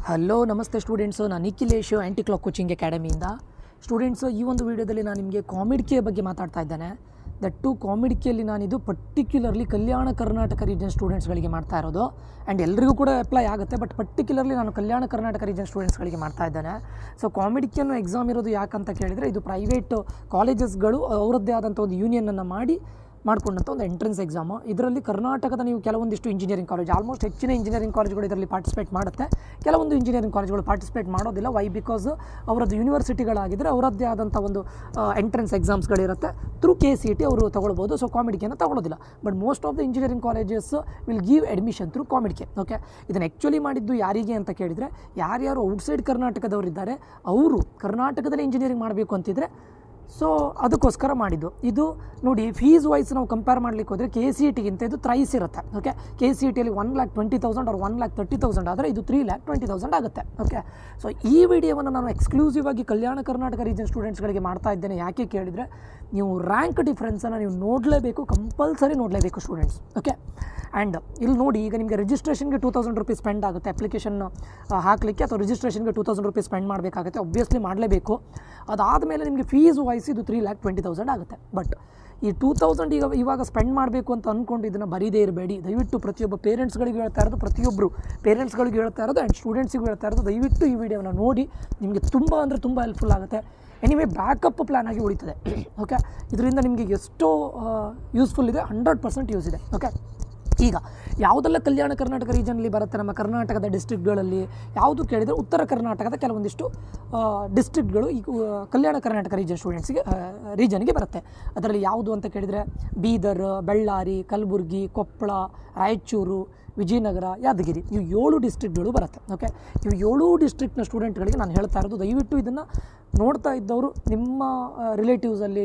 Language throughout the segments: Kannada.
ಹಲೋ ನಮಸ್ತೆ ಸ್ಟೂಡೆಂಟ್ಸು, ನಾನು ನಿಖಿಲೇಶು ಆ್ಯಂಟಿ ಕ್ಲಾಕ್ ಕೋಚಿಂಗ್ ಅಕಾಡೆಮಿಯಿಂದ. ಸ್ಟೂಡೆಂಟ್ಸು, ಈ ಒಂದು ವಿಡಿಯೋದಲ್ಲಿ ನಾನು ನಿಮಗೆ ಕಾಮಿಡ್ಕೆ ಬಗ್ಗೆ ಮಾತಾಡ್ತಾ ಇದ್ದೇನೆ. ದಟ್ ಟು ಕಾಮಿಡ್ಕೆಯಲ್ಲಿ ನಾನಿದು ಪರ್ಟಿಕ್ಯುಲರ್ಲಿ ಕಲ್ಯಾಣ ಕರ್ನಾಟಕ ರೀಜನ್ ಸ್ಟೂಡೆಂಟ್ಸ್ಗಳಿಗೆ ಮಾಡ್ತಾ ಇರೋದು. ಆ್ಯಂಡ್ ಎಲ್ರಿಗೂ ಕೂಡ ಅಪ್ಲೈ ಆಗುತ್ತೆ, ಬಟ್ ಪರ್ಟಿಕ್ಯುಲರ್ಲಿ ನಾನು ಕಲ್ಯಾಣ ಕರ್ನಾಟಕ ರೀಜನ್ ಸ್ಟೂಡೆಂಟ್ಸ್ಗಳಿಗೆ ಮಾಡ್ತಾ ಇದ್ದೇನೆ. ಸೊ ಕಾಮಿಡ್ಕೆಯನ್ನು ಎಕ್ಸಾಮ್ ಇರೋದು ಯಾಕಂತ ಕೇಳಿದರೆ, ಇದು ಪ್ರೈವೇಟ್ ಕಾಲೇಜಸ್ಗಳು ಅವರದ್ದೇ ಆದಂಥ ಒಂದು ಯೂನಿಯನನ್ನು ಮಾಡಿಕೊಂಡಂಥ ಒಂದು ಎಂಟ್ರೆನ್ಸ್ ಎಕ್ಸಾಮು. ಇದರಲ್ಲಿ ಕರ್ನಾಟಕದ ನೀವು ಕೆಲವೊಂದಿಷ್ಟು ಇಂಜಿನಿಯರಿಂಗ್ ಕಾಲೇಜ್, ಆಲ್ಮೋಸ್ಟ್ ಹೆಚ್ಚಿನ ಇಂಜಿನಿಯರಿಂಗ್ ಕಾಲೇಜ್ಗಳು ಇದರಲ್ಲಿ ಪಾರ್ಟಿಸಿಪೇಟ್ ಮಾಡುತ್ತೆ. ಕೆಲವೊಂದು ಇಂಜಿನಿಯರಿಂಗ್ ಕಾಲೇಜ್ಗಳು ಪಾರ್ಟಿಸಿಪೇಟ್ ಮಾಡೋದಿಲ್ಲ. ವೈ? ಬಿಕಾಸ್ ಅವರದ್ದು ಯೂನಿವರ್ಸಿಟಿಗಳಾಗಿದ್ದರೆ ಅವರದ್ದೇ ಆದಂಥ ಒಂದು ಎಂಟ್ರೆನ್ಸ್ ಎಕ್ಸಾಮ್ಸ್ಗಳಿರುತ್ತೆ. ಥ್ರೂ KCET ಅವರು ತೊಗೊಳ್ಬೋದು. ಸೊ ಕಾಮಿಡ್ಕೆಯನ್ನು ತೊಗೊಳ್ಳೋದಿಲ್ಲ. But most of the engineering colleges will give admission through COMEDK. Okay, ಇದನ್ನು ಆ್ಯಕ್ಚುಲಿ ಮಾಡಿದ್ದು ಯಾರಿಗೆ ಅಂತ ಕೇಳಿದರೆ, ಯಾರ್ಯಾರು ಔಟ್ಸೈಡ್ ಕರ್ನಾಟಕದವರಿದ್ದಾರೆ ಅವರು ಕರ್ನಾಟಕದಲ್ಲಿ ಇಂಜಿನಿಯರಿಂಗ್ ಮಾಡಬೇಕು ಅಂತಿದ್ರೆ ಸೊ ಅದಕ್ಕೋಸ್ಕರ ಮಾಡಿದ್ದು. ಇದು ನೋಡಿ, ಫೀಸ್ ವೈಸ್ ನಾವು ಕಂಪೇರ್ ಮಾಡಲಿಕ್ಕೆ ಹೋದರೆ KCETಗಿಂತ ಇದು ಥ್ರೈಸ್ ಇರುತ್ತೆ. ಓಕೆ, KCETಯಲ್ಲಿ 1,20,000 or 1,30,000 ಆದರೆ ಇದು 3,20,000 ಆಗುತ್ತೆ. ಓಕೆ, ಸೊ ಈ ವಿಡಿಯೋವನ್ನು ನಾನು ಎಕ್ಸ್ಕ್ಲೂಸಿವ್ ಆಗಿ ಕಲ್ಯಾಣ ಕರ್ನಾಟಕ ರೀಜನ್ ಸ್ಟೂಡೆಂಟ್ಸ್ಗಳಿಗೆ ಮಾಡ್ತಾ ಇದ್ದೇನೆ. ಯಾಕೆ ಕೇಳಿದರೆ, ನೀವು ರ್ಯಾಂಕ್ ಡಿಫ್ರೆನ್ಸನ್ನು ನೀವು ನೋಡಲೇಬೇಕು, ಕಂಪಲ್ಸರಿ ನೋಡಲೇಬೇಕು ಸ್ಟೂಡೆಂಟ್ಸ್. ಓಕೆ, ಆ್ಯಂಡ್ ಇಲ್ಲಿ ನೋಡಿ, ಈಗ ನಿಮಗೆ ರಿಜಿಸ್ಟ್ರೇಷನ್ಗೆ 2,000 ರೂಪೀಸ್ ಸ್ಪೆಂಡ್ ಆಗುತ್ತೆ. ಅಪ್ಲಿಕೇಶನ್ ಹಾಕಲಿಕ್ಕೆ ಅಥವಾ ರಿಜಿಸ್ಟ್ರೇಷನ್ಗೆ 2,000 ರೂಪೀಸ್ ಸ್ಪೆಂಡ್ ಮಾಡಬೇಕಾಗುತ್ತೆ. ಒಬ್ವಿಯಸ್ಲಿ ಮಾಡಲೇಬೇಕು. ಅದಾದಮೇಲೆ ನಿಮಗೆ ಫೀಸ್ ವೈಸ್ ಇದು 3,20,000 ಆಗುತ್ತೆ. ಬಟ್ ಈ 2,000 ಇವಾಗ ಸ್ಪೆಂಡ್ ಮಾಡಬೇಕು ಅಂತ ಅಂದ್ಕೊಂಡು ಇದನ್ನು ಬರೀದೇ ಇರಬೇಡಿ. ದಯವಿಟ್ಟು ಪ್ರತಿಯೊಬ್ಬ ಪೇರೆಂಟ್ಸ್ಗಳಿಗೂ ಹೇಳ್ತಾ ಇರೋದು, ಪ್ರತಿಯೊಬ್ಬರು ಪೇರೆಂಟ್ಸ್ಗಳಿಗೂ ಹೇಳ್ತಾ ಇರೋದು ಆ್ಯಂಡ್ ಸ್ಟೂಡೆಂಟ್ಸಿಗೂ ಹೇಳ್ತಾ ಇರೋದು, ದಯವಿಟ್ಟು ಈ ವಿಡಿಯೋನ ನೋಡಿ. ನಿಮಗೆ ತುಂಬ ಅಂದರೆ ತುಂಬ ಹೆಲ್ಪ್ಫುಲ್ ಆಗುತ್ತೆ. ಎನಿವೇ ಬ್ಯಾಕಪ್ ಪ್ಲ್ಯಾನ್ ಆಗಿ ಉಳಿತದೆ. ಓಕೆ, ಇದರಿಂದ ನಿಮಗೆ ಎಷ್ಟೋ ಯೂಸ್ಫುಲ್ ಇದೆ, 100% ಯೂಸ್ ಇದೆ. ಓಕೆ, ಈಗ ಯಾವುದೆಲ್ಲ ಕಲ್ಯಾಣ ಕರ್ನಾಟಕ ರೀಜನಲ್ಲಿ ಬರುತ್ತೆ ನಮ್ಮ ಕರ್ನಾಟಕದ ಡಿಸ್ಟ್ರಿಕ್ಟ್ಗಳಲ್ಲಿ ಯಾವುದು ಕೇಳಿದರೆ, ಉತ್ತರ ಕರ್ನಾಟಕದ ಕೆಲವೊಂದಿಷ್ಟು ಡಿಸ್ಟ್ರಿಕ್ಟ್ಗಳು ಈ ಕಲ್ಯಾಣ ಕರ್ನಾಟಕ ರೀಜನ್ ಸ್ಟೂಡೆಂಟ್ಸಿಗೆ ರೀಜನ್ಗೆ ಬರುತ್ತೆ. ಅದರಲ್ಲಿ ಯಾವುದು ಅಂತ ಕೇಳಿದರೆ, ಬೀದರ್, ಬಳ್ಳಾರಿ, ಕಲಬುರಗಿ, ಕೊಪ್ಪಳ, ರಾಯಚೂರು, ವಿಜಯನಗರ, ಯಾದಗಿರಿ, ಇವು 7 ಡಿಸ್ಟ್ರಿಕ್ಟ್ಗಳು ಬರುತ್ತೆ. ಓಕೆ, ಇವು 7 ಡಿಸ್ಟ್ರಿಕ್ಟ್ನ ಸ್ಟೂಡೆಂಟ್ಗಳಿಗೆ ನಾನು ಹೇಳ್ತಾ ಇರೋದು, ದಯವಿಟ್ಟು ಇದನ್ನು ನೋಡ್ತಾ ಇದ್ದವರು ನಿಮ್ಮ ರಿಲೇಟಿವ್ಸಲ್ಲಿ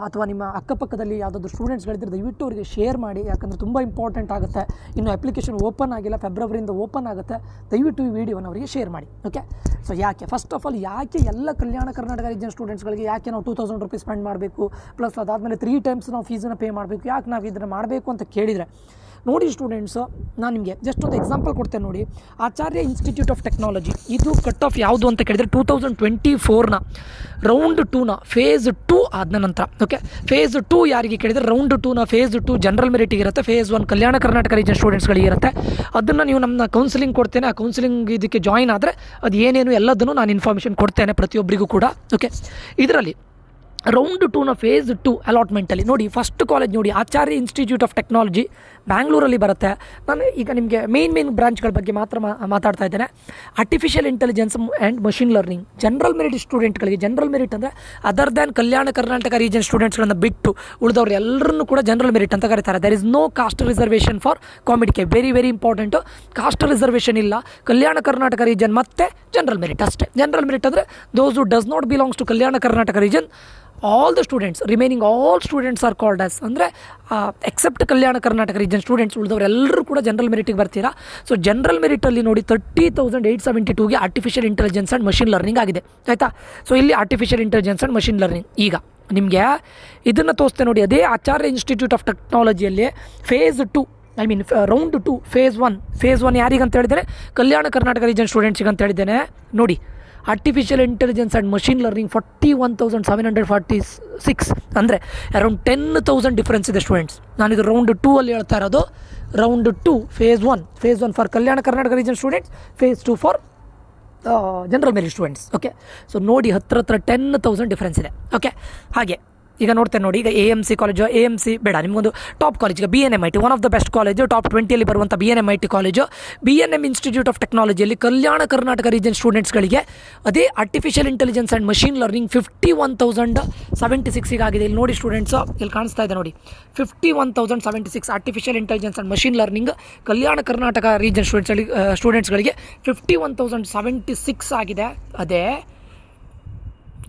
ಅಥವಾ ನಿಮ್ಮ ಅಕ್ಕಪಕ್ಕದಲ್ಲಿ ಯಾವುದಾದ್ರು ಸ್ಟೂಡೆಂಟ್ಸ್ಗಳಿದ್ದರೆ ದಯವಿಟ್ಟು ಅವರಿಗೆ ಶೇರ್ ಮಾಡಿ. ಯಾಕಂದರೆ ತುಂಬ ಇಂಪಾರ್ಟೆಂಟ್ ಆಗುತ್ತೆ. ಇನ್ನು ಅಪ್ಲಿಕೇಶನ್ ಓಪನ್ ಆಗಿಲ್ಲ, ಫೆಬ್ರವರಿಯಿಂದ ಓಪನ್ ಆಗುತ್ತೆ. ದಯವಿಟ್ಟು ಈ ವಿಡಿಯೋನ ಅವರಿಗೆ ಶೇರ್ ಮಾಡಿ. ಓಕೆ, ಸೊ ಯಾಕೆ, ಫಸ್ಟ್ ಆಫ್ ಆಲ್ ಯಾಕೆ ಎಲ್ಲ ಕಲ್ಯಾಣ ಕರ್ನಾಟಕ ರೀಜನ್ ಸ್ಟೂಡೆಂಟ್ಸ್ಗಳಿಗೆ ಯಾಕೆ ನಾವು 2,000 ರೂಪೀಸ್ ಸ್ಪೆಂಡ್ ಮಾಡಬೇಕು, ಪ್ಲಸ್ ಅದಾದಮೇಲೆ 3 ಟೈಮ್ಸ್ ನಾವು ಫೀಸನ್ನು ಪೇ ಮಾಡಬೇಕು, ಯಾಕೆ ನಾವು ಇದನ್ನು ಮಾಡಬೇಕು ಅಂತ ಕೇಳಿದರೆ, ನೋಡಿ ಸ್ಟೂಡೆಂಟ್ಸು, ನಾನು ನಿಮಗೆ ಜಸ್ಟ್ ಒಂದು ಎಕ್ಸಾಂಪಲ್ ಕೊಡ್ತೇನೆ ನೋಡಿ. ಆಚಾರ್ಯ ಇನ್ಸ್ಟಿಟ್ಯೂಟ್ ಆಫ್ ಟೆಕ್ನಾಲಜಿ, ಇದು ಕಟ್ ಆಫ್ ಯಾವುದು ಅಂತ ಕೇಳಿದರೆ 2024ನ ರೌಂಡ್ 2ನ ಫೇಸ್ 2 ಆದ ನಂತರ. ಓಕೆ, ಫೇಸ್ 2 ಯಾರಿಗೆ ಕೇಳಿದರೆ, ರೌಂಡ್ 2ನ ಫೇಸ್ 2 ಜನರಲ್ ಮೆರಿಟಿಗೆ ಇರುತ್ತೆ. ಫೇಸ್ 1 ಕಲ್ಯಾಣ ಕರ್ನಾಟಕ ರೀಜನ್ ಸ್ಟೂಡೆಂಟ್ಸ್ಗಳಿಗೆ ಇರುತ್ತೆ. ಅದನ್ನು ನೀವು ನಮ್ಮ ಕೌನ್ಸಿಲಿಂಗ್ ಕೊಡ್ತೇನೆ. ಆ ಕೌನ್ಸಿಲಿಂಗ್ ಇದಕ್ಕೆ ಜಾಯಿನ್ ಆದರೆ ಅದು ಏನೇನು ಎಲ್ಲದನ್ನು ನಾನು ಇನ್ಫಾರ್ಮೇಷನ್ ಕೊಡ್ತೇನೆ ಪ್ರತಿಯೊಬ್ಬರಿಗೂ ಕೂಡ. ಓಕೆ, ಇದರಲ್ಲಿ ರೌಂಡ್ 2ನ ಫೇಸ್ 2 ಅಲಾಟ್ಮೆಂಟಲ್ಲಿ ನೋಡಿ, ಫಸ್ಟ್ ಕಾಲೇಜ್ ನೋಡಿ, ಆಚಾರ್ಯ ಇನ್ಸ್ಟಿಟ್ಯೂಟ್ ಆಫ್ ಟೆಕ್ನಾಲಜಿ ಬ್ಯಾಂಗ್ಳೂರಲ್ಲಿ ಬರುತ್ತೆ. ನಾನು ಈಗ ನಿಮಗೆ ಮೇನ್ ಬ್ರಾಂಚ್ಗಳ ಬಗ್ಗೆ ಮಾತ್ರ ಮಾತಾಡ್ತಾ ಇದ್ದೇನೆ. Artificial intelligence and machine learning general merit ಸ್ಟೂಡೆಂಟ್ಗಳಿಗೆ, ಜನರಲ್ ಮೆರಿಟ್ ಅಂದರೆ other than Kalyana Karnataka region ಸ್ಟೂಡೆಂಟ್ಸ್ಗಳನ್ನು ಬಿಟ್ಟು ಉಳಿದವ್ರು ಎಲ್ಲರನ್ನೂ ಕೂಡ ಜನರಲ್ ಮೆರಿಟ್ ಅಂತ ಕರೀತಾರೆ. There is no caste reservation for COMEDK. Very important. Caste reservation ಇಲ್ಲ. ಕಲ್ಯಾಣ ಕರ್ನಾಟಕ ರೀಜನ್ ಮತ್ತು ಜನರಲ್ ಮೆರಿಟ್ ಅಷ್ಟೇ. ಜನರಲ್ ಮೆರಿಟ್ ಅಂದರೆ those who does not belongs to Kalyana Karnataka region, all the students, remaining all students are called as, ಅಂದರೆ accept Kalyana Karnataka region students, ಉಳಿದವರೆಲ್ಲರೂ ಕೂಡ ಜನರಲ್ ಮೆರಿಟಿಗೆ ಬರ್ತೀರಾ. ಸೊ ಜನರಲ್ ಮೆರಿಟಲ್ಲಿ ನೋಡಿ 30,872ಗೆ artificial intelligence and machine learning ಆಗಿದೆ. ಆಯಿತಾ? ಸೊ ಇಲ್ಲಿ artificial intelligence and machine learning. ಈಗ ನಿಮಗೆ ಇದನ್ನು ತೋರಿಸ್ತೇನೆ ನೋಡಿ. ಅದೇ ಆಚಾರ್ಯ ಇನ್ಸ್ಟಿಟ್ಯೂಟ್ ಆಫ್ ಟೆಕ್ನಾಲಜಿಯಲ್ಲಿ ಫೇಸ್ 2, ರೌಂಡ್ 2 ಫೇಸ್ 1 ಯಾರಿಗಂತ ಹೇಳಿದರೆ, ಕಲ್ಯಾಣ ಕರ್ನಾಟಕ ರೀಜನ್ ಸ್ಟೂಡೆಂಟ್ಸಿಗೆ ಅಂತ ಹೇಳಿದ್ದೇನೆ. ನೋಡಿ, artificial intelligence and machine learning 41,746, ಅಂದರೆ ಅರೌಂಡ್ 10,000 ಡಿಫ್ರೆನ್ಸ್ ಇದೆ ಸ್ಟೂಡೆಂಟ್ಸ್. ನಾನಿದು ರೌಂಡ್ 2 ಅಲ್ಲಿ ಹೇಳ್ತಾ ಇರೋದು. Round 2 phase 1 for Kalyana Karnataka region students, phase 2 for general merit students. Okay, so ನೋಡಿ, ಹತ್ರ 10,000 ಡಿಫ್ರೆನ್ಸ್ ಇದೆ. ಓಕೆ, ಹಾಗೆ ಈಗ ನೋಡ್ತೇನೆ ನೋಡಿ. ಈಗ AMC ಕಾಲೇಜು, AMC ಬೇಡ, ನಿಮಗೊಂದು ಟಾಪ್ ಕಾಲೇಜ್, ಈಗ BNMIT one of the best college, top 20ಯಲ್ಲಿ ಬರುವಂಥ BNMIT college. BNM institute of ಟೆಕ್ನಾಲಜಿಯಲ್ಲಿ ಕಲ್ಯಾಣ ಕರ್ನಾಟಕ ರೀಜನ್ ಸ್ಟೂಡೆಂಟ್ಸ್ಗಳಿಗೆ ಅದೇ artificial intelligence and machine learning 51,076 ಆಗಿದೆ. ಇಲ್ಲಿ ನೋಡಿ ಸ್ಟೂಡೆಂಟ್ಸು, ಇಲ್ಲಿ ಕಾಣಿಸ್ತಾ ಇದೆ ನೋಡಿ, 51,076 artificial intelligence and machine learning Kalyana Karnataka region ಸ್ಟೂಡೆಂಟ್ಸ್ಗಳಿಗೆ 51,076 ಆಗಿದೆ. ಅದೇ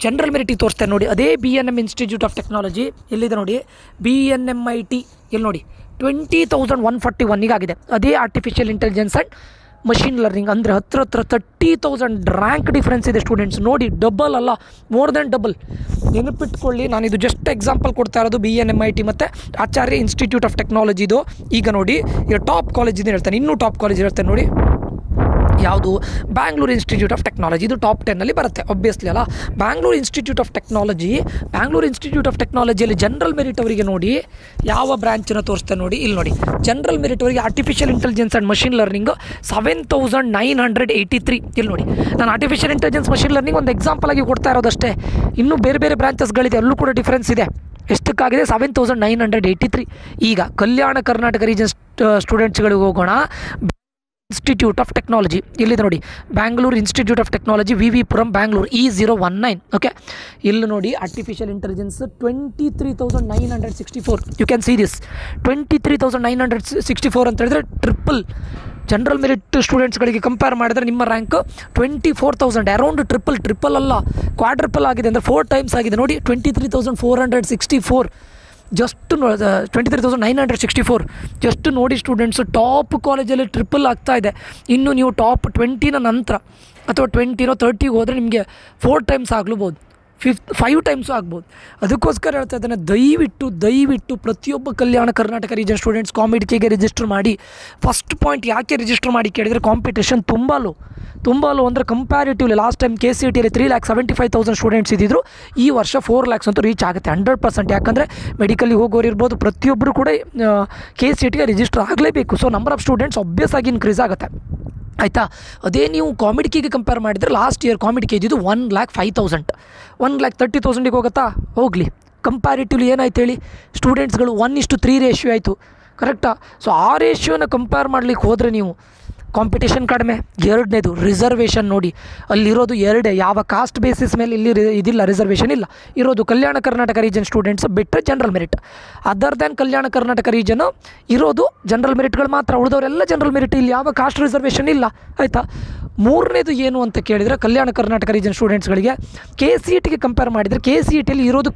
ಜನರಲ್ ಮೆರಿಟಿಗೆ ತೋರಿಸ್ತೇನೆ ನೋಡಿ. ಅದೇ BNM ಇನ್ಸ್ಟಿಟ್ಯೂಟ್ ಆಫ್ ಟೆಕ್ನಾಲಜಿ ಇಲ್ಲಿದೆ ನೋಡಿ, BNMIT, ಇಲ್ಲಿ ನೋಡಿ 20,141 ಆಗಿದೆ. ಅದೇ artificial intelligence and machine learning, ಅಂದರೆ ಹತ್ರ 30,000 ರ್ಯಾಂಕ್ ಡಿಫ್ರೆನ್ಸ್ ಇದೆ ಸ್ಟೂಡೆಂಟ್ಸ್. ನೋಡಿ, ಡಬಲ್ ಅಲ್ಲ, ಮೋರ್ ದೆನ್ ಡಬಲ್. ನೆನಪಿಟ್ಕೊಳ್ಳಿ, ನಾನಿದು ಜಸ್ಟ್ ಎಕ್ಸಾಂಪಲ್ ಕೊಡ್ತಾ ಇರೋದು BNMIT ಮತ್ತು ಆಚಾರ್ಯ ಇನ್ಸ್ಟಿಟ್ಯೂಟ್ ಆಫ್ ಟೆಕ್ನಾಲಜಿದು. ಈಗ ನೋಡಿ, ಈಗ ಟಾಪ್ ಕಾಲೇಜ್ ಇದೆ ಹೇಳ್ತೇನೆ, ಇನ್ನೂ ಟಾಪ್ ಕಾಲೇಜ್ ಹೇಳ್ತೇನೆ ನೋಡಿ. ಯಾವುದು ಬ್ಯಾಂಗ್ಳೂರು ಇನ್ಸ್ಟಿಟ್ಯೂಟ್ ಆಫ್ ಟೆಕ್ನಾಲಜಿ, ಇದು ಟಾಪ್ 10 ಬರುತ್ತೆ ಒಬ್ವಿಯಸ್ಲಿ ಅಲ್ಲ. ಬ್ಯಾಂಗ್ಳೂರು ಇನ್ಸ್ಟಿಟ್ಯೂಟ್ ಆಫ್ ಟೆಕ್ನಾಲಜಿಯಲ್ಲಿ ಜನರಲ್ ಮೆರಿಟ್ ಅವರಿಗೆ ನೋಡಿ ಯಾವ ಬ್ರಾಂಚನ್ನು ತೋರಿಸ್ತೆ ನೋಡಿ, ಇಲ್ಲಿ ನೋಡಿ ಜನರಲ್ ಮೆರಿಟ್ ಅವರಿಗೆ artificial intelligence and machine learning 7983. ಇಲ್ಲಿ ನೋಡಿ, ನಾನು ಆರ್ಟಿಫಿಷಿಯಲ್ ಇಂಟೆಲಿಜೆನ್ಸ್ ಮಷಿನ್ ಲರ್ನಿಂಗ್ ಒಂದು ಎಕ್ಸಾಂಪಲ್ ಆಗಿ ಕೊಡ್ತಾ ಇರೋದಷ್ಟೇ. ಇನ್ನೂ ಬೇರೆ ಬೇರೆ ಬ್ರಾಂಚಸ್ಗಳಿದೆ, ಅಲ್ಲೂ ಕೂಡ ಡಿಫ್ರೆನ್ಸ್ ಇದೆ. ಎಷ್ಟಕ್ಕಾಗಿದೆ? 7983. ಈಗ ಕಲ್ಯಾಣ ಕರ್ನಾಟಕ ರೀಜನ್ ಸ್ಟೂಡೆಂಟ್ಸ್ಗಳಿಗೆ ಹೋಗೋಣ. ಇನ್ಸ್ಟಿಟ್ಯೂಟ್ ಆಫ್ ಟೆಕ್ನಾಲಜಿ ಇಲ್ಲಿದೆ ನೋಡಿ, Bangalore institute of technology V Puram Bangalore E019. Okay, ಇಲ್ಲಿ ನೋಡಿ artificial intelligence 23,964. You can see this 23,964 ಅಂತ ಹೇಳಿದ್ರೆ ಟ್ರಿಪಲ್. ಜನರಲ್ ಮೆರಿಟ್ ಸ್ಟೂಡೆಂಟ್ಸ್ಗಳಿಗೆ ಕಂಪೇರ್ ಮಾಡಿದ್ರೆ ನಿಮ್ಮ ರ್ಯಾಂಕ್ 24,000, ಅರೌಂಡ್ ಟ್ರಿಪಲ್ ಅಲ್ಲ, ಕ್ವಾಡ್ರಿಪಲ್ ಆಗಿದೆ, ಅಂದರೆ 4 ಟೈಮ್ಸ್ ಆಗಿದೆ ನೋಡಿ. 23,464 ಜಸ್ಟ್ 23,964 ಜಸ್ಟ್ ನೋಡಿ ಸ್ಟೂಡೆಂಟ್ಸು. ಟಾಪ್ ಕಾಲೇಜಲ್ಲಿ ಟ್ರಿಪಲ್ ಆಗ್ತಾ ಇದೆ. ಇನ್ನು ನೀವು ಟಾಪ್ 20ನ ನಂತರ ಅಥವಾ 20ನೋ 30ಗೆ ಹೋದರೆ ನಿಮಗೆ 4 ಟೈಮ್ಸ್ ಆಗ್ಲೂಬೋದು, 5 ಟೈಮ್ಸು ಆಗ್ಬೋದು. ಅದಕ್ಕೋಸ್ಕರ ಹೇಳ್ತಾ ಇದ್ದಾನೆ, ದಯವಿಟ್ಟು ಪ್ರತಿಯೊಬ್ಬ ಕಲ್ಯಾಣ ಕರ್ನಾಟಕ ರೀಜನ್ ಸ್ಟೂಡೆಂಟ್ಸ್ ಕಾಮಿಡಿಕೆಗೆ ರಿಜಿಸ್ಟರ್ ಮಾಡಿ. ಫಸ್ಟ್ ಪಾಯಿಂಟ್ ಯಾಕೆ ರಿಜಿಸ್ಟರ್ ಮಾಡಿ ಕೇಳಿದರೆ, ಕಾಂಪಿಟೇಷನ್ ತುಂಬ ಲೋ ಅಂದರೆ ಕಂಪ್ಯಾರಿಟಿವ್ಲಿ ಲಾಸ್ಟ್ ಟೈಮ್ KCETಯಲ್ಲಿ 3,75,000 ಸ್ಟೂಡೆಂಟ್ಸ್ ಇದ್ದಿದ್ರು. ಈ ವರ್ಷ 4 lakhs ಅಂತೂ ರೀಚ್ ಆಗುತ್ತೆ 100%. ಯಾಕಂದರೆ ಮೆಡಿಕಲಿಗೆ ಹೋಗೋರು ಇರ್ಬೋದು, ಪ್ರತಿಯೊಬ್ಬರು ಕೂಡ KCETಗೆ ರಿಜಿಸ್ಟರ್ ಆಗಲೇಬೇಕು. So number of students obvious ಆಗಿ ಇನ್ಕ್ರೀಸ್ ಆಗುತ್ತೆ, ಆಯಿತಾ. ಅದೇ ನೀವು ಕಾಮಿಡಿಕೆಗೆ ಕಂಪೇರ್ ಮಾಡಿದರೆ ಲಾಸ್ಟ್ ಇಯರ್ ಕಾಮಿಡಿಕೆ ಇದ್ದಿದ್ದು 1,05,000, 1,30,000ಗೆ ಹೋಗುತ್ತಾ? ಹೋಗಲಿ. ಕಂಪ್ಯಾರಿಟಿವ್ಲಿ ಏನಾಯ್ತು ಹೇಳಿ, ಸ್ಟೂಡೆಂಟ್ಸ್ಗಳು 1:3 ರೇಷಿಯೋ ಆಯಿತು, ಕರೆಕ್ಟಾ? ಸೊ ಆ ರೇಷಿಯೋನ ಕಂಪೇರ್ ಮಾಡಲಿಕ್ಕೆ ಹೋದರೆ ನೀವು ಕಾಂಪಿಟೇಷನ್ ಕಡಿಮೆ. ಎರಡನೇದು ರಿಸರ್ವೇಷನ್ ನೋಡಿ, ಅಲ್ಲಿರೋದು ಎರಡೇ, ಯಾವ ಕಾಸ್ಟ್ ಬೇಸಿಸ್ ಮೇಲೆ ಇಲ್ಲಿ ಇದಿಲ್ಲ, ರಿಸರ್ವೇಷನ್ ಇಲ್ಲ. ಇರೋದು ಕಲ್ಯಾಣ ಕರ್ನಾಟಕ ರೀಜನ್ ಸ್ಟೂಡೆಂಟ್ಸ್ ಬಿಟ್ಟರೆ general merit. Other than Kalyana Karnataka ರೀಜನು ಇರೋದು ಜನರಲ್ ಮೆರಿಟ್ಗಳು ಮಾತ್ರ, ಉಳಿದವರೆಲ್ಲ ಜನರಲ್ ಮೆರಿಟ್, ಇಲ್ಲಿ ಯಾವ ಕಾಸ್ಟ್ ರಿಸರ್ವೇಷನ್ ಇಲ್ಲ, ಆಯಿತಾ. ಮೂರನೇದು ಏನು ಅಂತ ಕೇಳಿದರೆ, ಕಲ್ಯಾಣ ಕರ್ನಾಟಕ ರೀಜನ್ ಸ್ಟೂಡೆಂಟ್ಸ್ಗಳಿಗೆ KCETಗೆ ಕಂಪೇರ್ ಮಾಡಿದರೆ KCETಯಲ್ಲಿ ಇರೋದು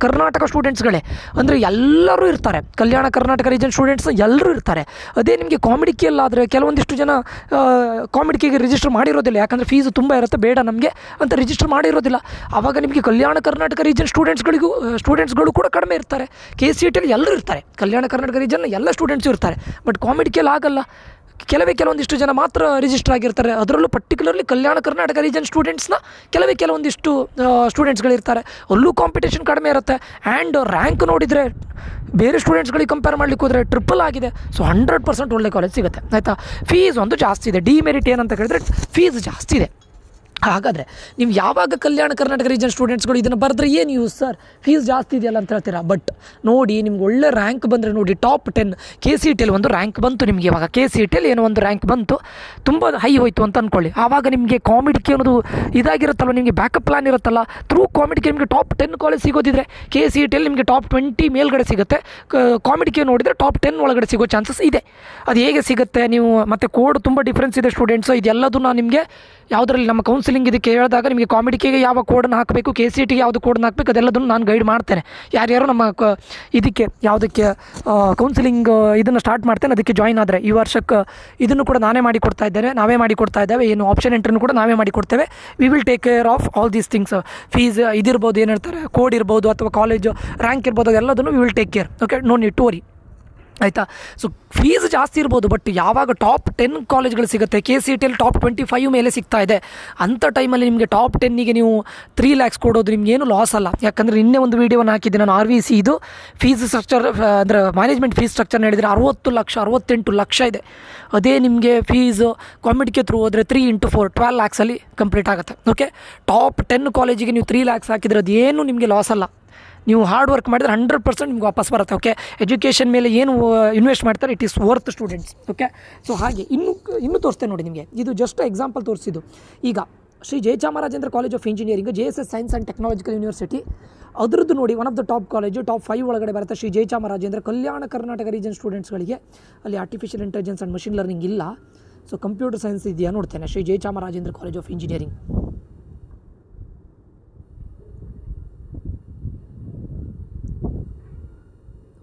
ಕರ್ನಾಟಕ ಸ್ಟೂಡೆಂಟ್ಸ್ಗಳೇ, ಅಂದರೆ ಎಲ್ಲರೂ ಇರ್ತಾರೆ. ಕಲ್ಯಾಣ ಕರ್ನಾಟಕ ರೀಜನ್ ಸ್ಟೂಡೆಂಟ್ಸ್ ಎಲ್ಲರೂ ಇರ್ತಾರೆ. ಅದೇ ನಿಮಗೆ ಕಾಮಿಡಿಕೆಯಲ್ಲಾದರೆ ಕೆಲವೊಂದಿಷ್ಟು ಜನ ಕಾಮಿಡಿಕೆಗೆ ರಿಜಿಸ್ಟರ್ ಮಾಡಿರೋದಿಲ್ಲ, ಯಾಕಂದರೆ ಫೀಸು ತುಂಬ ಇರುತ್ತೆ, ಬೇಡ ನಮಗೆ ಅಂತ ರಿಜಿಸ್ಟರ್ ಮಾಡಿರೋದಿಲ್ಲ. ಆವಾಗ ನಿಮಗೆ ಕಲ್ಯಾಣ ಕರ್ನಾಟಕ ರೀಜನ್ ಸ್ಟೂಡೆಂಟ್ಸ್ಗಳು ಕೂಡ ಕಡಿಮೆ ಇರ್ತಾರೆ. KCETಯಲ್ಲಿ ಎಲ್ಲರೂ ಇರ್ತಾರೆ, ಕಲ್ಯಾಣ ಕರ್ನಾಟಕ ರೀಜನ್ನ ಎಲ್ಲ ಸ್ಟೂಡೆಂಟ್ಸು ಇರ್ತಾರೆ. ಬಟ್ ಕಾಮಿಡಿಕೆಯಲ್ಲಿ ಆಗಲ್ಲ, ಕೆಲವೊಂದಿಷ್ಟು ಜನ ಮಾತ್ರ ರಿಜಿಸ್ಟರ್ ಆಗಿರ್ತಾರೆ. ಅದರಲ್ಲೂ ಪರ್ಟಿಕ್ಯುಲರ್ಲಿ ಕಲ್ಯಾಣ ಕರ್ನಾಟಕ ರೀಜನ್ ಸ್ಟೂಡೆಂಟ್ಸ್ನ ಕೆಲವೊಂದಿಷ್ಟು ಸ್ಟೂಡೆಂಟ್ಸ್ಗಳಿರ್ತಾರೆ, ಅಲ್ಲೂ ಕಾಂಪಿಟೇಷನ್ ಕಡಿಮೆ ಇರುತ್ತೆ. ಆ್ಯಂಡ್ ರ್ಯಾಂಕ್ ನೋಡಿದರೆ ಬೇರೆ ಸ್ಟೂಡೆಂಟ್ಸ್ಗಳಿಗೆ ಕಂಪೇರ್ ಮಾಡಲಿಕ್ಕೆ ಹೋದರೆ ಟ್ರಿಪಲ್ ಆಗಿದೆ. ಸೊ 100% ಒಳ್ಳೆ ಕಾಲೇಜ್ ಸಿಗುತ್ತೆ, ಆಯಿತಾ. ಫೀಸ್ ಒಂದು ಜಾಸ್ತಿ ಇದೆ. ಡಿಮೆರಿಟ್ ಏನಂತ ಕೇಳಿದ್ರೆ ಫೀಸ್ ಜಾಸ್ತಿ ಇದೆ. ಹಾಗಾದರೆ ನೀವು ಯಾವಾಗ ಕಲ್ಯಾಣ ಕರ್ನಾಟಕ ರೀಜನ್ ಸ್ಟೂಡೆಂಟ್ಸ್ಗಳು ಇದನ್ನು ಬರೆದ್ರೆ ಏನು ಯೂಸ್ ಸರ್, ಫೀಸ್ ಜಾಸ್ತಿ ಇದೆಯಲ್ಲ ಅಂತ ಹೇಳ್ತೀರಾ. ಬಟ್ ನೋಡಿ, ನಿಮ್ಗೆ ಒಳ್ಳೆ ರ್ಯಾಂಕ್ ಬಂದರೆ ನೋಡಿ, ಟಾಪ್ 10 KCETಯಲ್ಲಿ ಒಂದು ರ್ಯಾಂಕ್ ಬಂತು ನಿಮಗೆ. ಇವಾಗ KCETಯಲ್ಲಿ ಏನೋ ಒಂದು ರ್ಯಾಂಕ್ ಬಂತು, ತುಂಬ ಹೈ ಹೋಯಿತು ಅಂತ ಅಂದ್ಕೊಳ್ಳಿ. ಆವಾಗ ನಿಮಗೆ ಕಾಮಿಡಿಕೆ ಅನ್ನೋದು ಇದಾಗಿರುತ್ತಲ್ಲ, ನಿಮಗೆ ಬ್ಯಾಕಪ್ ಪ್ಲಾನ್ ಇರುತ್ತಲ್ಲ. ಥ್ರೂ ಕಾಮಿಡಿಕೆ ನಿಮಗೆ ಟಾಪ್ 10 ಕಾಲೇಜ್ ಸಿಗೋದಿದ್ರೆ KCETಯಲ್ಲಿ ನಿಮಗೆ ಟಾಪ್ 20 ಮೇಲ್ಗಡೆ ಸಿಗುತ್ತೆ. ಕಾಮಿಡಿಕೆ ನೋಡಿದರೆ ಟಾಪ್ 10 ಒಳಗಡೆ ಸಿಗೋ ಚಾನ್ಸಸ್ ಇದೆ. ಅದು ಹೇಗೆ ಸಿಗುತ್ತೆ ನೀವು, ಮತ್ತು ಕೋಡ್ ತುಂಬ ಡಿಫ್ರೆನ್ಸ್ ಇದೆ ಸ್ಟೂಡೆಂಟ್ಸು. ಇದೆಲ್ಲದೂ ನಾನು ನಿಮಗೆ ಯಾವುದರಲ್ಲಿ ನಮ್ಮ ಕೌನ್ಸಿಲಿಂಗ್ ಇದಕ್ಕೆ ಹೇಳಿದಾಗ ನಿಮಗೆ ಕಾಮಿಡಿಕೆಗೆ ಯಾವ ಕೋಡನ್ನು ಹಾಕಬೇಕು, KCETಗೆ ಯಾವುದು ಕೋಡನ್ನು ಹಾಕಬೇಕು, ಅದೆಲ್ಲದನ್ನು ನಾನು ಗೈಡ್ ಮಾಡ್ತೇನೆ. ಯಾರ್ಯಾರು ನಮ್ಮ ಇದಕ್ಕೆ ಯಾವುದಕ್ಕೆ ಕೌನ್ಸಿಲಿಂಗ್ ಇದನ್ನು ಸ್ಟಾರ್ಟ್ ಮಾಡ್ತೇನೆ ಅದಕ್ಕೆ ಜಾಯಿನ್ ಆದರೆ ಈ ವರ್ಷಕ್ಕೆ ಇದನ್ನು ಕೂಡ ನಾವೇ ಮಾಡಿಕೊಡ್ತಾ ಇದ್ದೇವೆ. ಏನು ಆಪ್ಷನ್ ಎಂಟ್ರಿನೂ ಕೂಡ ನಾವೇ ಮಾಡಿಕೊಡ್ತೇವೆ. We will take care of all these things. Fees ಇದಿರ್ಬೋದು, ಏನು ಹೇಳ್ತಾರೆ, ಕೋಡ್ ಇರ್ಬೋದು, ಅಥವಾ ಕಾಲೇಜು ರ್ಯಾಂಕ್ ಇರ್ಬೋದು, ಅದೆಲ್ಲದನ್ನು we will take care. Okay, no need to worry, ಆಯಿತಾ. ಸೊ ಫೀಸ್ ಜಾಸ್ತಿ ಇರ್ಬೋದು, ಬಟ್ ಯಾವಾಗ ಟಾಪ್ 10 ಕಾಲೇಜ್ಗಳು ಸಿಗುತ್ತೆ, KCETಯಲ್ಲಿ ಟಾಪ್ 25 ಮೇಲೆ ಸಿಗ್ತಾ ಇದೆ, ಅಂಥ ಟೈಮಲ್ಲಿ ನಿಮಗೆ ಟಾಪ್ 10ಗೆ ನೀವು 3 lakhs ಕೊಡೋದು ನಿಮಗೇನು ಲಾಸ್ ಅಲ್ಲ. ಯಾಕಂದರೆ ನಿನ್ನೆ ಒಂದು ವೀಡಿಯೋನ ಹಾಕಿದ್ದೆ ನಾನು, RVC ಇದು ಫೀಸ್ ಸ್ಟ್ರಕ್ಚರ್ ಅಂದರೆ ಮ್ಯಾನೇಜ್ಮೆಂಟ್ ಫೀಸ್ ಸ್ಟ್ರಕ್ಚರ್ನ ಹೇಳಿದರೆ 60 ಲಕ್ಷ 68 ಲಕ್ಷ ಇದೆ. ಅದೇ ನಿಮಗೆ ಫೀಸು ಕಾಮಿಡಿಕೆ ಥ್ರೂ ಹೋದರೆ 3 × 4 12 lakhsಲ್ಲಿ ಕಂಪ್ಲೀಟ್ ಆಗುತ್ತೆ. ಓಕೆ, ಟಾಪ್ 10 ಕಾಲೇಜಿಗೆ ನೀವು 3 lakhs ಹಾಕಿದರೆ ಅದೇನು ನಿಮಗೆ ಲಾಸ್ ಅಲ್ಲ. ನೀವು ಹಾರ್ಡ್ ವರ್ಕ್ ಮಾಡಿದರೆ 100% ನಿಮ್ಗೆ ವಾಪಸ್ ಬರುತ್ತೆ. ಓಕೆ, ಎಜುಕೇಷನ್ ಮೇಲೆ ಏನು ಇನ್ವೆಸ್ಟ್ ಮಾಡ್ತಾರೆ, it is worth students. Okay, so ಹಾಗೆ ಇನ್ನೂ ತೋರಿಸ್ತೇನೆ ನೋಡಿ ನಿಮಗೆ. ಇದು ಜಸ್ಟ್ ಎಕ್ಸಾಂಪಲ್ ತೋರಿಸಿದ್ದು. ಈಗ Shri Jayachamarajendra college of engineering, JSS science and technological university, ಅದರದ್ದು ನೋಡಿ one of the top college, top 5 ಒಳಗಡೆ ಬರುತ್ತೆ ಶ್ರೀ ಜಯಚಾಮರಾಜೇಂದ್ರ. ಕಲ್ಯಾಣ ಕರ್ನಾಟಕ ರೀಜನ್ ಸ್ಟೂಡೆಂಟ್ಸ್ಗಳಿಗೆ ಅಲ್ಲಿ artificial intelligence and machine learning ಇಲ್ಲ. ಸೊ ಕಂಪ್ಯೂಟರ್ ಸೈನ್ಸ್ ಇದೆಯಾ ನೋಡ್ತೇನೆ. Shri Jayachamarajendra college of engineering,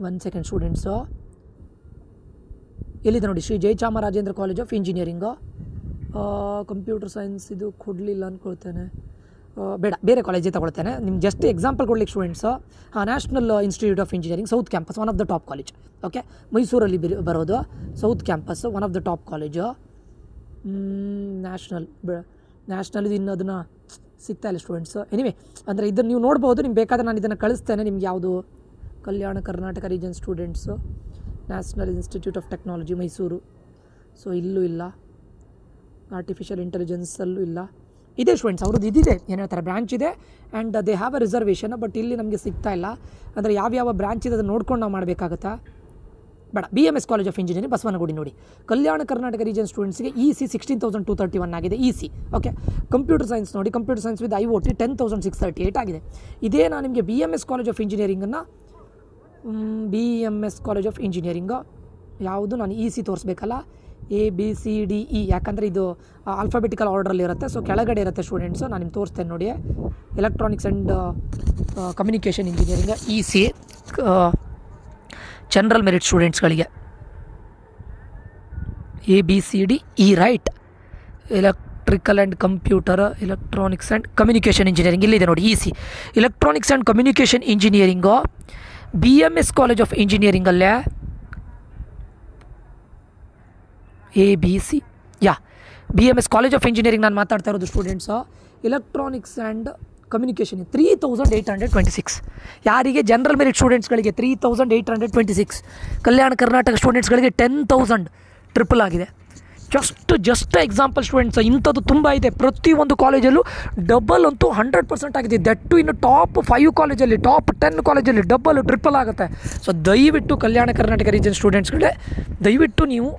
one second students, ಎಲ್ಲಿದೆ ನೋಡಿ, Shri Jayachamarajendra college of engineering. Computer science ಇದು ಕೊಡಲಿಲ್ಲ ಅಂದ್ಕೊಳ್ತೇನೆ, ಬೇಡ ಬೇರೆ ಕಾಲೇಜೇ ತಗೊಳ್ತೇನೆ. ನಿಮ್ಗೆ ಜಸ್ಟ್ ಎಕ್ಸಾಂಪಲ್ ಕೊಡ್ಲಿಕ್ಕೆ students, national institute of engineering south campus, one of the top college. Okay, ಮೈಸೂರಲ್ಲಿ ಬರೋದು south campus, one of the top college. National ಇನ್ನು ಅದನ್ನು ಸಿಗ್ತಾ ಇಲ್ಲ ಸ್ಟೂಡೆಂಟ್ಸ್. ಎನಿವೆ ಅಂದರೆ ಇದನ್ನು ನೀವು ನೋಡ್ಬೋದು, ನಿಮ್ಗೆ ಬೇಕಾದರೆ ನಾನು ಇದನ್ನು ಕಳಿಸ್ತೇನೆ ನಿಮ್ಗೆ. ಯಾವುದು Kalyana Karnataka region students, national institute of technology Mysuru. So ಇಲ್ಲೂ ಇಲ್ಲ, ಆರ್ಟಿಫಿಷಿಯಲ್ ಇಂಟೆಲಿಜೆನ್ಸಲ್ಲೂ ಇಲ್ಲ. ಇದೆ ಸ್ಟೂಡೆಂಟ್ಸ್, ಅವ್ರದ್ದು ಇದಿದೆ, ಏನು ಹೇಳ್ತಾರೆ, ಬ್ರಾಂಚ್ ಇದೆ and they have a reservation. But ಇಲ್ಲಿ ನಮಗೆ ಸಿಗ್ತಾ ಇಲ್ಲ. ಅಂದರೆ ಯಾವ್ಯಾವ ಬ್ರಾಂಚ್ ಇದೆ ಅದನ್ನು ನೋಡ್ಕೊಂಡು ನಾವು ಮಾಡಬೇಕಾಗತ್ತಾ? ಬೇಡ. BMS college of engineering Basavanagudi ನೋಡಿ, ಕಲ್ಯಾಣ ಕರ್ನಾಟಕ ರೀಜನ್ ಸ್ಟೂಡೆಂಟ್ಸ್ಗೆ EC 16,231 ಆಗಿದೆ EC. ಓಕೆ. ಕಂಪ್ಯೂಟರ್ ಸೈನ್ಸ್ ನೋಡಿ, ಕಂಪ್ಯೂಟರ್ ಸೈನ್ಸ್ ವಿತ್ IoT 10,638 ಆಗಿದೆ. ಇದೇ ನಾನು ನಿಮಗೆ BMS ಕಾಲೇಜ್ ಆಫ್ ಇಂಜಿನಿಯರಿಂಗನ್ನು BMS ಕಾಲೇಜ್ ಆಫ್ ಇಂಜಿನಿಯರಿಂಗು ಯಾವುದು ನಾನು EC ತೋರಿಸ್ಬೇಕಲ್ಲ, ABCDE, ಯಾಕಂದರೆ ಇದು ಆಲ್ಫಾಬೆಟಿಕಲ್ ಆರ್ಡ್ರಲ್ಲಿ ಇರುತ್ತೆ. ಸೊ ಕೆಳಗಡೆ ಇರುತ್ತೆ ಸ್ಟೂಡೆಂಟ್ಸು. ನಾನು ನಿಮ್ಗೆ ತೋರಿಸ್ತೇನೆ ನೋಡಿ. Electronics and communication engineering EC general merit ಸ್ಟೂಡೆಂಟ್ಸ್ಗಳಿಗೆ ABCDE right. Electrical and computer, electronics and communication engineering ಇಲ್ಲಿದೆ ನೋಡಿ EC. Electronics and communication engineering BMS college of ಇಂಜಿನಿಯರಿಂಗಲ್ಲೇ ABC BMS college of engineering ನಾನು ಮಾತಾಡ್ತಾ ಇರೋದು ಸ್ಟೂಡೆಂಟ್ಸು. Electronics and communication 3,826. ಯಾರಿಗೆ? ಜನರಲ್ ಮೆರಿಟ್ ಸ್ಟೂಡೆಂಟ್ಸ್ಗಳಿಗೆ 3,826. ಕಲ್ಯಾಣ ಕರ್ನಾಟಕ ಸ್ಟೂಡೆಂಟ್ಸ್ಗಳಿಗೆ 10,000 ಟ್ರಿಪಲ್ ಆಗಿದೆ. ಜಸ್ಟ್ ಎಕ್ಸಾಂಪಲ್ ಸ್ಟೂಡೆಂಟ್ಸ್, ಇಂಥದ್ದು ತುಂಬ ಇದೆ. ಪ್ರತಿಯೊಂದು ಕಾಲೇಜಲ್ಲೂ ಡಬಲ್ ಅಂತೂ 100% ಆಗಿದೆ. ದಟ್ಟು ಇನ್ನು ಟಾಪ್ 5 ಕಾಲೇಜಲ್ಲಿ, ಟಾಪ್ 10 ಕಾಲೇಜಲ್ಲಿ ಡಬಲ್ ಟ್ರಿಪಲ್ ಆಗುತ್ತೆ. ಸೊ ದಯವಿಟ್ಟು ಕಲ್ಯಾಣ ಕರ್ನಾಟಕ ರೀಜನ್ ಸ್ಟೂಡೆಂಟ್ಸ್ಗಳೇ, ದಯವಿಟ್ಟು ನೀವು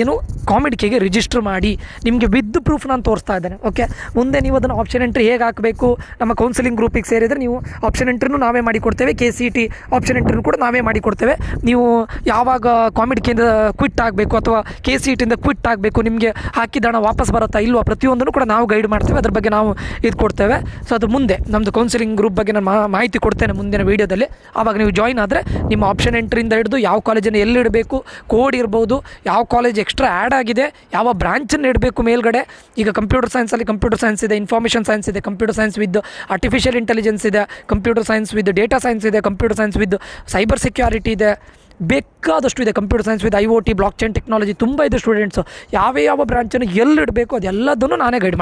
ಏನು ಕಾಮಿಡಿಕೆಗೆ ರಿಜಿಸ್ಟರ್ ಮಾಡಿ. ನಿಮಗೆ ವಿತ್ ಪ್ರೂಫ್ ನಾನು ತೋರಿಸ್ತಾ ಇದ್ದೇನೆ. ಓಕೆ. ಮುಂದೆ ನೀವು ಅದನ್ನು ಆಪ್ಷನ್ ಎಂಟ್ರಿ ಹೇಗೆ ಹಾಕಬೇಕು, ನಮ್ಮ ಕೌನ್ಸಿಲಿಂಗ್ ಗ್ರೂಪಿಗೆ ಸೇರಿದರೆ ನೀವು ಆಪ್ಷನ್ ಎಂಟ್ರಿನೂ ನಾವೇ ಮಾಡಿಕೊಡ್ತೇವೆ, KCET ಆಪ್ಷನ್ ಎಂಟ್ರಿನೂ ಕೂಡ ನಾವೇ ಮಾಡಿಕೊಡ್ತೇವೆ. ನೀವು ಯಾವಾಗ ಕಾಮಿಡಿಕೆಯಿಂದ ಕ್ವಿಟ್ ಆಗಬೇಕು ಅಥವಾ KCETಯಿಂದ ಕ್ವಿಟ್ ಆಗಬೇಕು, ನಿಮಗೆ ಹಾಕಿದ ಹಣ ವಾಪಸ್ ಬರುತ್ತಾ ಇಲ್ವಾ, ಪ್ರತಿಯೊಂದನ್ನು ಕೂಡ ನಾವು ಗೈಡ್ ಮಾಡ್ತೇವೆ. ಅದ್ರ ಬಗ್ಗೆ ನಾವು ಇದು ಕೊಡ್ತೇವೆ. ಸೊ ಅದು ಮುಂದೆ ನಮ್ಮದು ಕೌನ್ಸಿಲಿಂಗ್ ಗ್ರೂಪ್ ಬಗ್ಗೆ ನಾನು ಮಾಹಿತಿ ಕೊಡ್ತೇನೆ ಮುಂದಿನ ವೀಡಿಯೋದಲ್ಲಿ. ಆವಾಗ ನೀವು ಜಾಯಿನ್ ಆದರೆ ನಿಮ್ಮ ಆಪ್ಷನ್ ಎಂಟ್ರಿಯಿಂದ ಹಿಡಿದು ಯಾವ ಕಾಲೇಜನ್ನು ಎಲ್ಲಿಡಬೇಕು, ಕೋಡ್ ಇರ್ಬೋದು, ಯಾವ ಕಾಲೇಜ್ ಎಕ್ಸ್ಟ್ರಾ ಆ್ಯಡ್ ಆಗಿದೆ, ಯಾವ ಬ್ರಾಂಚನ್ನು ಇಡಬೇಕು ಮೇಲ್ಗಡೆ. ಈಗ ಕಂಪ್ಯೂಟರ್ ಸೈನ್ಸಲ್ಲಿ ಕಂಪ್ಯೂಟರ್ ಸೈನ್ಸ್ ಇದೆ, ಇನ್ಫಾರ್ಮೇಷನ್ ಸೈನ್ಸ್ ಇದೆ, computer science with artificial intelligence ಇದೆ, computer science with data science ಇದೆ, computer science with cyber security ಇದೆ, ಬೇಕಾದಷ್ಟು ಇದೆ. Computer science with IoT, blockchain technology ತುಂಬ ಇದೆ ಸ್ಟೂಡೆಂಟ್ಸು. ಯಾವ ಬ್ರಾಂಚನ್ನು ಎಲ್ಲಿಡಬೇಕು ಅದೆಲ್ಲದನ್ನು ನಾವೇ ಗೈಡ್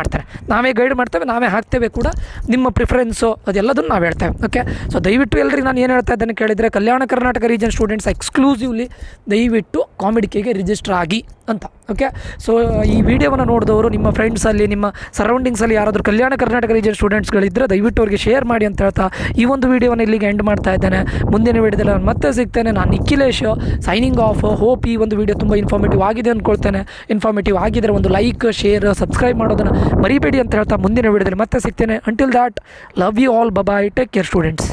ಮಾಡ್ತೇವೆ, ನಾವೇ ಹಾಕ್ತೇವೆ ಕೂಡ. ನಿಮ್ಮ ಪ್ರಿಫರೆನ್ಸು ಅದೆಲ್ಲದನ್ನು ನಾವು ಹೇಳ್ತೇವೆ. ಓಕೆ. ಸೊ ದಯವಿಟ್ಟು ಎಲ್ಲರಿಗೆ ನಾನು ಏನು ಹೇಳ್ತಾ ಇದ್ದೇನೆ ಕೇಳಿದರೆ, ಕಲ್ಯಾಣ ಕರ್ನಾಟಕ ರೀಜನ್ ಸ್ಟೂಡೆಂಟ್ಸ್ ಎಕ್ಸ್ಕ್ಲೂಸಿವ್ಲಿ ದಯವಿಟ್ಟು ಕಾಮಿಡಿಕೆಗೆ ರಿಜಿಸ್ಟರ್ ಆಗಿ ಅಂತ. ಓಕೆ. ಸೊ ಈ ವಿಡಿಯೋವನ್ನು ನೋಡಿದವರು ನಿಮ್ಮ ಫ್ರೆಂಡ್ಸಲ್ಲಿ, ನಿಮ್ಮ ಸರೌಂಡಿಂಗ್ಸಲ್ಲಿ ಯಾರಾದರೂ ಕಲ್ಯಾಣ ಕರ್ನಾಟಕ ರೀಜನ್ ಸ್ಟೂಡೆಂಟ್ಸ್ಗಳಿದ್ದರೆ ದಯವಿಟ್ಟು ಅವ್ರಿಗೆ ಶೇರ್ ಮಾಡಿ ಅಂತ ಹೇಳ್ತಾ ಈ ಒಂದು ವಿಡಿಯೋವನ್ನು ಇಲ್ಲಿಗೆ ಎಂಡ್ ಮಾಡ್ತಾ ಇದ್ದೇನೆ. ಮುಂದಿನ ವಿಡಿಯೋದಲ್ಲಿ ನಾನು ಮತ್ತೆ ಸಿಗ್ತೇನೆ. ನಾನು ನಿಖಿಲೇಶ್ ಸೈನಿಂಗ್ ಆಫ್. ಹೋಪ್ ಈ ಒಂದು ವಿಡಿಯೋ ತುಂಬ ಇನ್ಫಾರ್ಮೇಟಿವ್ ಆಗಿದೆ ಅಂದ್ಕೊಳ್ತೇನೆ. ಇನ್ಫಾರ್ಮೇಟಿವ್ ಆಗಿದ್ದರೆ ಒಂದು ಲೈಕ್, ಶೇರ್, ಸಬ್ಸ್ಕ್ರೈಬ್ ಮಾಡೋದನ್ನು ಮರಿಬೇಡಿ ಅಂತ ಹೇಳ್ತಾ ಮುಂದಿನ ವಿಡಿಯೋದಲ್ಲಿ ಮತ್ತೆ ಸಿಗ್ತೇನೆ. Until that, love you all, bye, take care students.